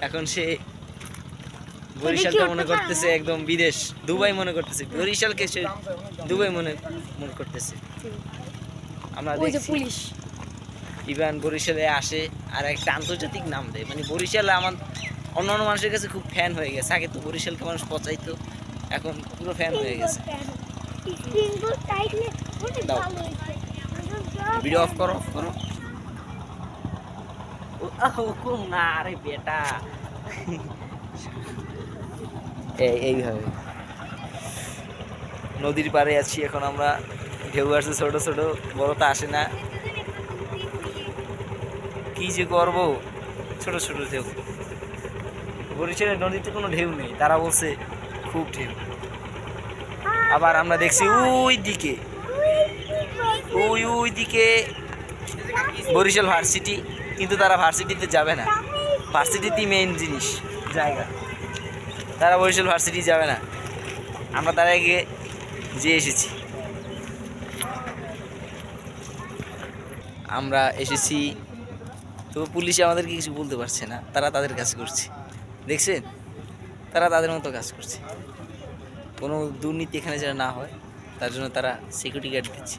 এখন সে বরিশালটা মনে করতেছে একদম বিদেশ, দুবাই মনে করতেছে, বরিশালকে সে দুবাই মনে মনে করতেছে। আমরা দেখছি ইভান বরিশালে আসে আর একটা আন্তর্জাতিক নাম দেয়, মানে বরিশালে আমার অন্যান্য মানুষের কাছে খুব ফ্যান হয়ে গেছে। আগে তো বরিশালকে মানুষ পচাইতো, এখন পুরো ফ্যান হয়ে গেছে। ভিডিও অফ করো, অফ করো। হুকুম না রে বেটা। এইভাবে নদীর পাড়ে আছি এখন আমরা, ঢেউ আসছে ছোট ছোট, বড় তো আসে না। কি যে করবো, ছোট ছোট ঢেউ। বরিশালের নদীতে কোনো ঢেউ নেই, তারা বলছে খুব ঢেউ। আবার আমরা দেখছি ওই দিকে, ওই দিকে বরিশাল ভার্সিটি, কিন্তু তারা ভার্সিটিতে যাবে না। ভার্সিটিতেই মেইন জিনিস জায়গা, তারা বরিশাল ভার্সিটি যাবে না। আমরা তার আগে যেয়ে এসেছি। আমরা এসেছি তো পুলিশ আমাদেরকে কিছু বলতে পারছে না, তারা তাদের কাজ করছে। দেখছেন, তারা তাদের মতো কাজ করছে। কোনো দুর্নীতি এখানে যেন না হয় তার জন্য তারা সিকিউরিটি গার্ড দিচ্ছে।